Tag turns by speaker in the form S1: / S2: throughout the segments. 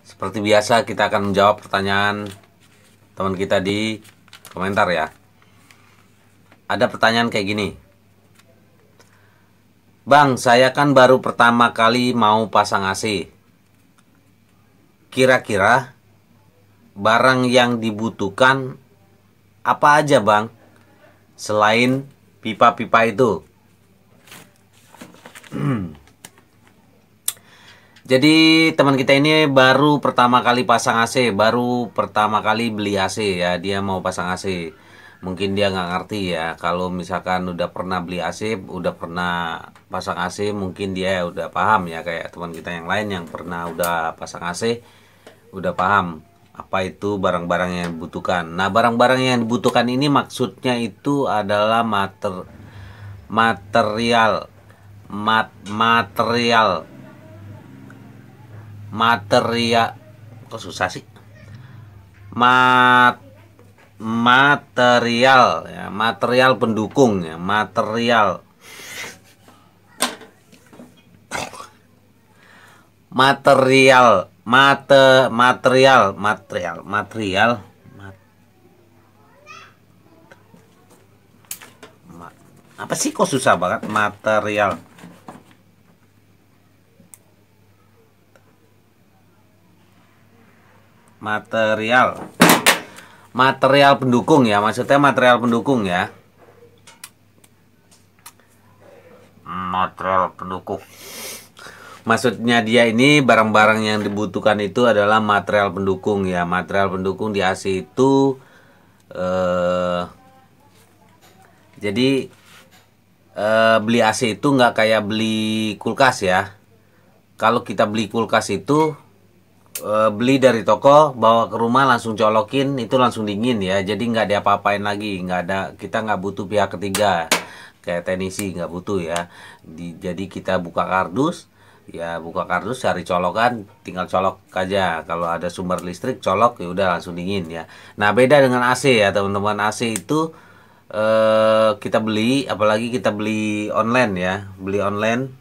S1: Seperti biasa kita akan menjawab pertanyaan teman kita di komentar ya. Ada pertanyaan kayak gini. Bang, saya kan baru pertama kali mau pasang AC. Kira-kira barang yang dibutuhkan apa aja bang? Selain pipa-pipa itu. Jadi teman kita ini baru pertama kali pasang AC, baru pertama kali beli AC ya, dia mau pasang AC. Mungkin dia nggak ngerti ya, kalau misalkan udah pernah beli AC, udah pernah pasang AC, mungkin dia udah paham ya, kayak teman kita yang lain yang pernah udah pasang AC, udah paham apa itu barang-barang yang dibutuhkan. Nah, barang-barang yang dibutuhkan ini maksudnya itu adalah material material kok susah sih, material ya, material pendukung ya, material apa sih, kok susah banget, material pendukung ya, maksudnya material pendukung ya, material pendukung. Maksudnya dia ini barang-barang yang dibutuhkan itu adalah material pendukung ya. Material pendukung di AC itu jadi beli AC itu nggak kayak beli kulkas ya. Kalau kita beli kulkas itu beli dari toko, bawa ke rumah langsung colokin, itu langsung dingin ya. Jadi nggak diapa-apain lagi, kita nggak butuh pihak ketiga kayak teknisi, nggak butuh ya. Jadi kita buka kardus. Ya buka kardus, cari colokan, tinggal colok aja. Kalau ada sumber listrik colok, ya udah langsung dingin ya. Nah beda dengan AC ya teman-teman. AC itu kita beli, apalagi kita beli online ya, beli online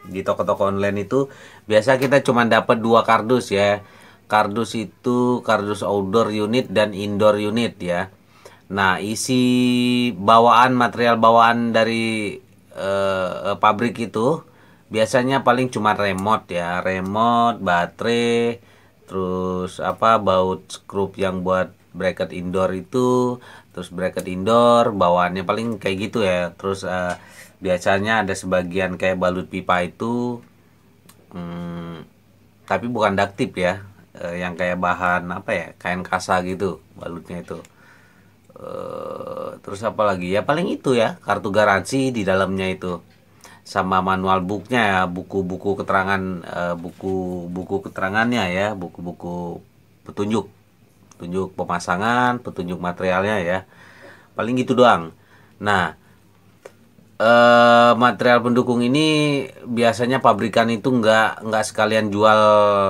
S1: di toko-toko online itu biasa kita cuma dapat 2 kardus ya. Kardus itu kardus outdoor unit dan indoor unit ya. Nah isi material bawaan dari pabrik itu biasanya paling cuma remote ya, remote, baterai, terus baut skrup yang buat bracket indoor itu, terus bracket indoor bawaannya paling kayak gitu ya. Terus biasanya ada sebagian kayak balut pipa itu, tapi bukan daktip ya, yang kayak bahan kain kasa gitu balutnya itu. Terus apa lagi ya, paling itu ya, kartu garansi di dalamnya itu, sama manual booknya ya, buku-buku keterangan, buku-buku keterangannya ya, buku-buku petunjuk pemasangan, petunjuk materialnya ya, paling gitu doang. Nah material pendukung ini biasanya pabrikan itu nggak sekalian jual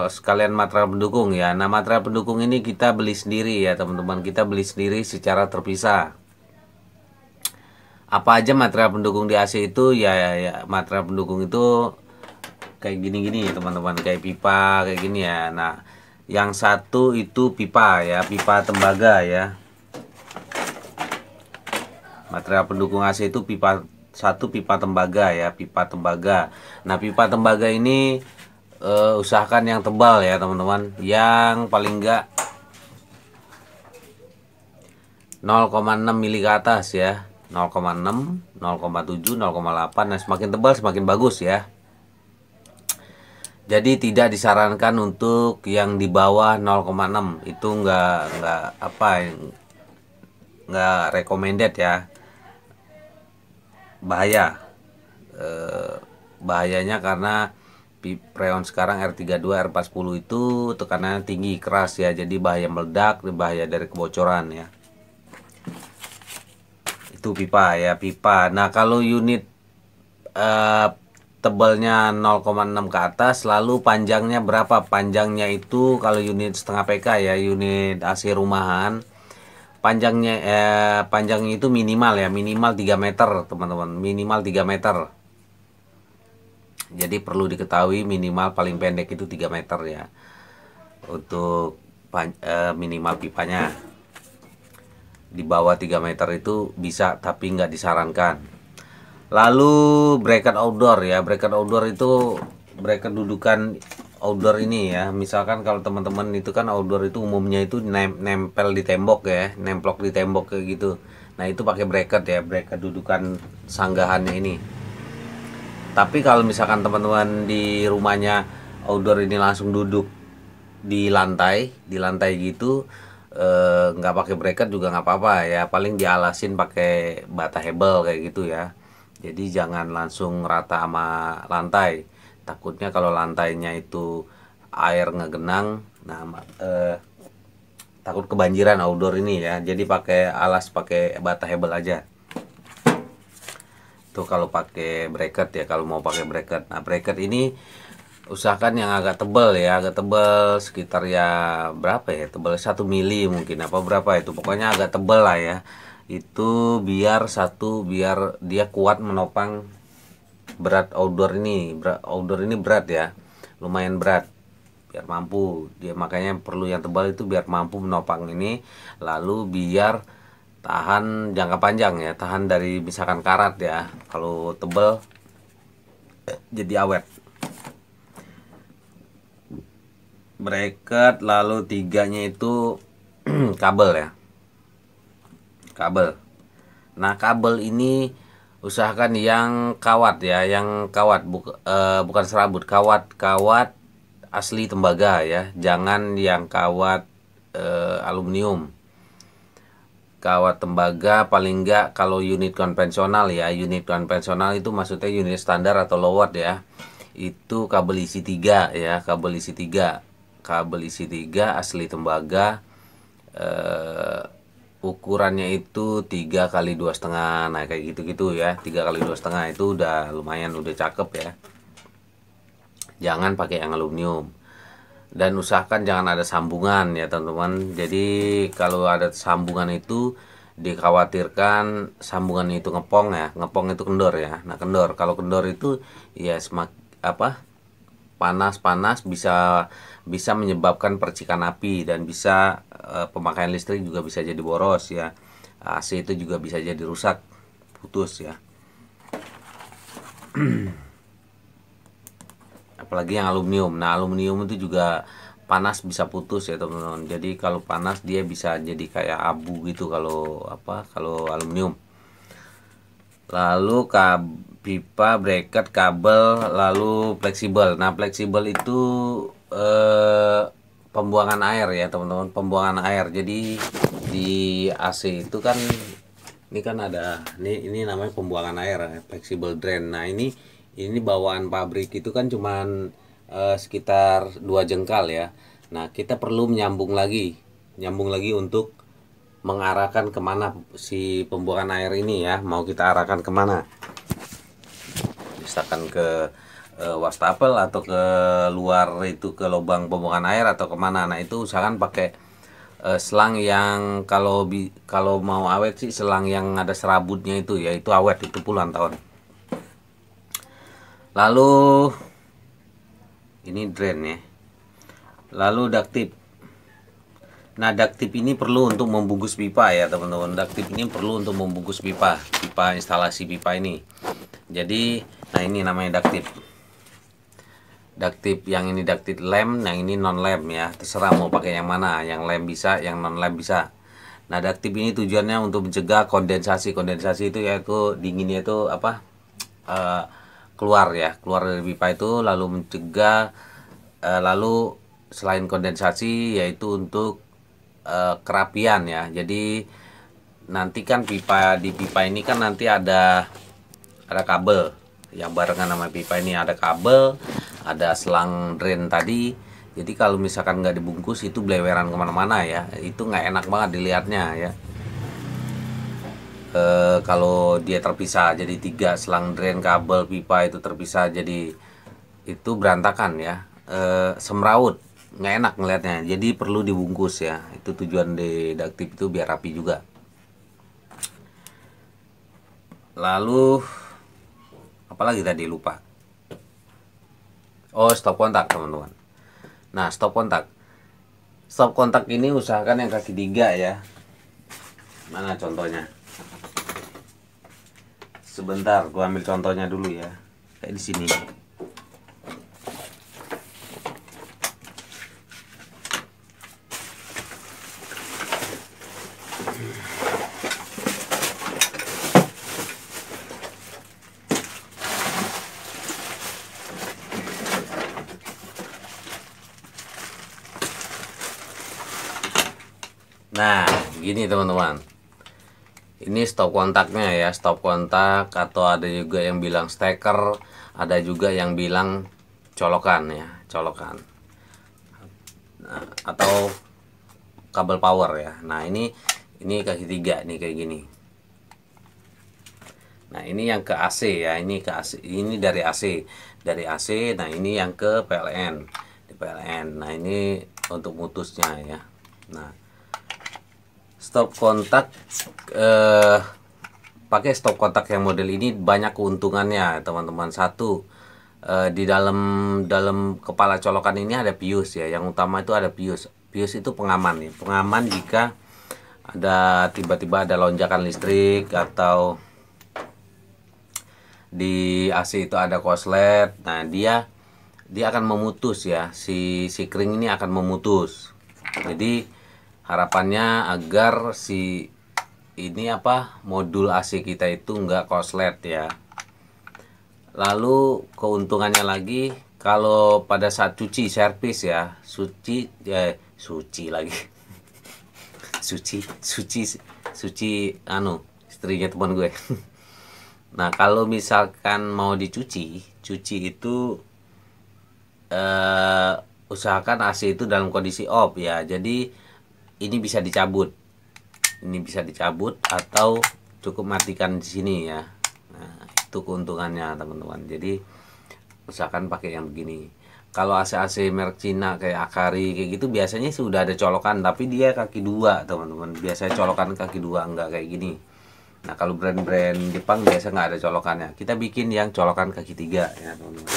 S1: sekalian material pendukung ya. Nah material pendukung ini kita beli sendiri ya teman-teman, kita beli sendiri secara terpisah. Apa aja material pendukung di AC itu ya, material pendukung itu kayak gini-gini teman-teman, kayak pipa kayak gini ya. Nah yang satu itu pipa ya, pipa tembaga ya. Material pendukung AC itu pipa tembaga ya, pipa tembaga. Nah pipa tembaga ini usahakan yang tebal ya teman-teman, yang paling enggak 0,6 mili ke atas ya, 0,6, 0,7, 0,8. Nah semakin tebal semakin bagus ya. Jadi tidak disarankan untuk yang di bawah 0,6, itu nggak recommended ya, bahaya. Bahayanya karena freon sekarang R32, R410 itu tekanannya tinggi, keras ya, jadi bahaya meledak, bahaya dari kebocoran ya. Itu pipa ya, pipa. Nah kalau unit tebalnya 0,6 ke atas, lalu panjangnya berapa? Panjangnya itu kalau unit setengah PK ya, unit AC rumahan, panjangnya itu minimal ya, minimal 3 meter teman-teman, minimal 3 meter. Jadi perlu diketahui minimal paling pendek itu 3 meter ya. untuk minimal pipanya. Di bawah 3 meter itu bisa, tapi nggak disarankan. Lalu bracket outdoor ya, bracket outdoor itu bracket dudukan outdoor ini ya. Misalkan kalau teman-teman itu kan outdoor itu umumnya itu nempel di tembok ya, nemplok di tembok kayak gitu. Nah itu pakai bracket ya, bracket dudukan sanggahannya ini. Tapi kalau misalkan teman-teman di rumahnya outdoor ini langsung duduk di lantai gitu, nggak pakai bracket juga nggak apa-apa ya, paling dialasin pakai bata hebel kayak gitu ya. Jadi jangan langsung rata sama lantai, takutnya kalau lantainya itu air ngegenang, nah takut kebanjiran outdoor ini ya. Jadi pakai alas, pakai bata hebel aja tuh kalau pakai bracket ya, kalau mau pakai bracket. Nah bracket ini usahakan yang agak tebal ya, agak tebal sekitar ya berapa ya, tebal 1 mili mungkin apa berapa itu, pokoknya agak tebal lah ya. Itu biar dia kuat menopang berat outdoor ini. Outdoor ini berat ya, lumayan berat, biar mampu dia, makanya perlu yang tebal itu biar mampu menopang ini. Lalu biar tahan jangka panjang ya, tahan dari misalkan karat ya, kalau tebal jadi awet. Bracket, lalu tiganya itu kabel ya, kabel. Nah kabel ini usahakan yang kawat ya, yang kawat, bukan serabut, kawat, kawat asli tembaga ya, jangan yang kawat aluminium. Kawat tembaga paling enggak kalau unit konvensional ya, unit konvensional itu maksudnya unit standar atau low watt ya, itu kabel isi 3 ya, kabel isi 3, kabel isi 3 asli tembaga, ukurannya itu 3 kali 2,5, nah kayak gitu-gitu ya, 3 kali 2,5 itu udah lumayan, udah cakep ya. Jangan pakai yang aluminium, dan usahakan jangan ada sambungan ya teman-teman. Jadi kalau ada sambungan itu dikhawatirkan sambungan itu ngepong ya, ngepong itu kendor ya. Nah kendor, kalau kendor itu ya panas bisa menyebabkan percikan api, dan bisa pemakaian listrik juga bisa jadi boros ya. AC itu juga bisa jadi rusak, putus ya. Apalagi yang aluminium. Nah aluminium itu juga panas bisa putus ya teman-teman. Jadi kalau panas dia bisa jadi kayak abu gitu kalau kalau aluminium. Lalu pipa, bracket, kabel, lalu fleksibel. Nah fleksibel itu pembuangan air ya teman-teman, pembuangan air. Jadi di AC itu kan ini kan ada ini namanya pembuangan air ya, flexible drain. Nah ini bawaan pabrik itu kan cuman sekitar 2 jengkal ya. Nah kita perlu nyambung lagi untuk mengarahkan kemana si pembuangan air ini ya, mau kita arahkan kemana, misalkan ke wastafel atau ke luar itu, ke lubang pembuangan air atau kemana. Nah itu usahakan pakai selang yang kalau mau awet sih selang yang ada serabutnya itu ya, itu awet, itu puluhan tahun. Lalu ini drain ya, lalu ductip. Nah ductip ini perlu untuk membungkus pipa ya teman-teman, ductip ini perlu untuk membungkus pipa instalasi pipa ini. Jadi nah ini namanya ductip. Ductip yang ini ductip lem, yang ini non lem ya, terserah mau pakai yang mana, yang lem bisa, yang non lem bisa. Nah ductip ini tujuannya untuk mencegah kondensasi itu yaitu dinginnya itu keluar dari pipa itu, lalu mencegah lalu selain kondensasi yaitu untuk kerapian ya. Jadi nanti kan di pipa ini kan nanti ada kabel yang barengan sama pipa ini, ada kabel, ada selang drain tadi. Jadi kalau misalkan nggak dibungkus itu beleweran kemana-mana ya, itu nggak enak banget dilihatnya ya. Kalau dia terpisah jadi 3 selang drain, kabel, pipa itu terpisah, jadi itu berantakan ya, semrawut, nggak enak ngelihatnya. Jadi perlu dibungkus ya, itu tujuan di ductip itu biar rapi juga. Lalu apalagi tadi lupa, oh stop kontak teman-teman. Nah stop kontak Stop kontak ini usahakan yang kaki 3 ya. Mana contohnya? Sebentar, gua ambil contohnya dulu ya. Kayak di sini. Nah, gini teman-teman. Ini stop kontaknya ya, stop kontak, atau ada juga yang bilang steker, ada juga yang bilang colokan ya, colokan. Nah, atau kabel power ya. Nah, ini kaki 3 nih kayak gini. Nah, ini yang ke AC ya, ini ke AC, ini dari AC. Dari AC, nah ini yang ke PLN. Di PLN. Nah, ini untuk mutusnya ya. Nah, stop kontak pakai stop kontak yang model ini banyak keuntungannya teman-teman. Satu, di dalam kepala colokan ini ada pius ya. Yang utama itu ada pius. Pius itu pengaman ya. Pengaman jika ada tiba-tiba ada lonjakan listrik atau di AC itu ada konslet. Nah, dia akan memutus ya. Si kring ini akan memutus. Jadi harapannya agar si ini modul AC kita itu enggak konslet ya. Lalu keuntungannya lagi, kalau pada saat cuci servis ya, suci lagi. suci istrinya teman gue. Nah, kalau misalkan mau dicuci, itu usahakan AC itu dalam kondisi off ya. Jadi ini bisa dicabut. Ini bisa dicabut atau cukup matikan di sini ya. Nah, itu keuntungannya teman-teman. Jadi usahakan pakai yang begini. Kalau AC merek Cina kayak Akari kayak gitu biasanya sudah ada colokan, tapi dia kaki 2 teman-teman. Biasanya colokan kaki 2, enggak kayak gini. Nah, kalau brand-brand Jepang biasa nggak ada colokannya. Kita bikin yang colokan kaki 3 ya teman-teman.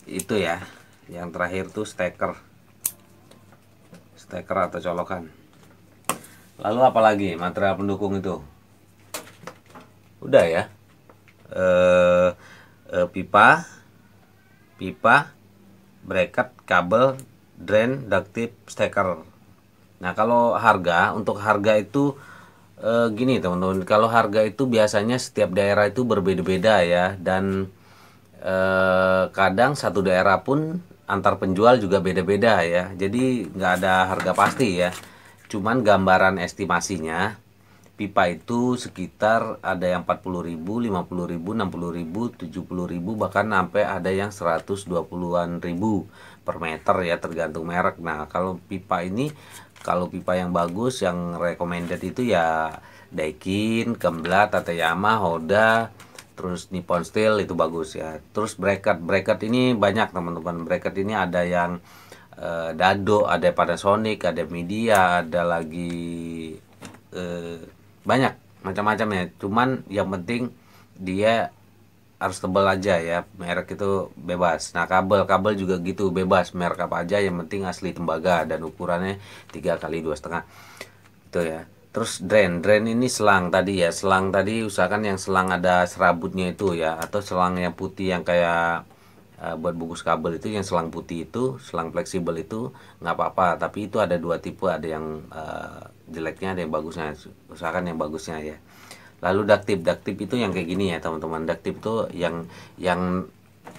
S1: Itu ya. Yang terakhir tuh steker atau colokan. Lalu apalagi material pendukung itu? Udah ya. Pipa, bracket, kabel, drain, ductip, steker. Nah, kalau untuk harga itu gini teman-teman. Kalau harga itu biasanya setiap daerah itu berbeda-beda ya, dan kadang satu daerah pun antar penjual juga beda-beda ya. Jadi nggak ada harga pasti ya. Cuman gambaran estimasinya pipa itu sekitar ada yang 40.000, 50.000, 60.000, 70.000, bahkan sampai ada yang 120-an ribu per meter ya, tergantung merek. Nah, kalau pipa yang bagus, yang recommended itu ya Daikin, Kemblat, Tateyama, Hoda, terus Nippon Steel itu bagus ya. Terus bracket ini banyak teman-teman. Bracket ini ada yang Dado, ada Panasonic, ada Media, ada lagi banyak macam-macam ya. Cuman yang penting dia harus tebal aja ya, merek itu bebas. Nah, kabel juga gitu, bebas merek apa aja, yang penting asli tembaga dan ukurannya 3 kali 2,5 itu ya. Terus drain ini selang tadi ya, usahakan yang selang ada serabutnya itu ya, atau selang yang putih yang kayak buat bungkus kabel itu, yang selang putih itu, selang fleksibel itu nggak apa-apa. Tapi itu ada 2 tipe, ada yang jeleknya, ada yang bagusnya. Usahakan yang bagusnya ya. Lalu ductip itu yang kayak gini ya teman-teman. Ductip itu yang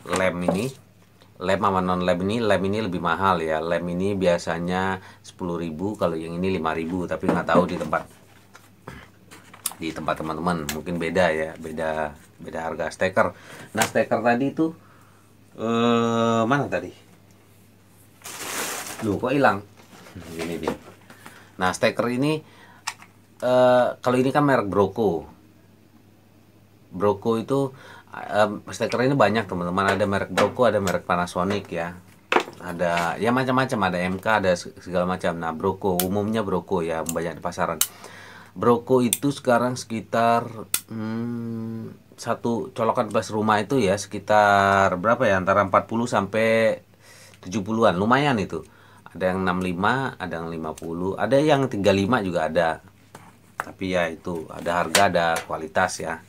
S1: lem ini, lem sama non lem ini. Lem ini lebih mahal ya. Lem ini biasanya 10.000, kalau yang ini 5.000. Tapi nggak tahu di tempat teman-teman mungkin beda ya, beda harga steker. Nah, steker tadi itu mana tadi? Loh, kok hilang? Gini dia. Nah, steker ini kalau ini kan merek Broco itu steker ini banyak teman-teman. Ada merek Broco, ada merek Panasonic ya. Ada ya macam-macam, ada MK, ada segala macam. Nah, umumnya Broco ya, banyak di pasaran. Broco itu sekarang sekitar satu colokan plus rumah itu ya sekitar berapa ya, antara 40 sampai 70-an, lumayan itu. Ada yang 65, ada yang 50, ada yang 35 juga ada. Tapi ya itu, ada harga, ada kualitas ya.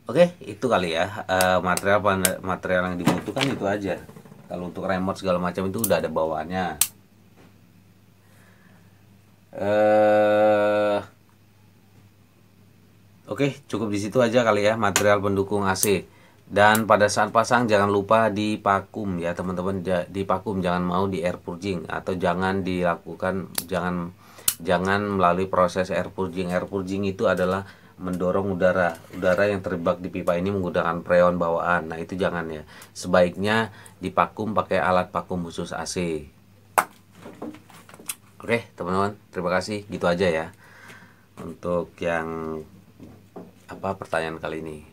S1: Oke, itu kali ya. Material yang dibutuhkan itu aja. Kalau untuk remote segala macam itu udah ada bawaannya. Oke, cukup di situ aja kali ya material pendukung AC. Dan pada saat pasang jangan lupa dipakum ya teman-teman, dipakum, jangan mau di air purging atau jangan dilakukan, jangan melalui proses air purging. Air purging itu adalah mendorong udara yang terjebak di pipa ini menggunakan freon bawaan. Nah, itu jangan ya. Sebaiknya dipakum pakai alat vakum khusus AC. Oke, teman-teman, terima kasih. Gitu aja ya untuk yang pertanyaan kali ini.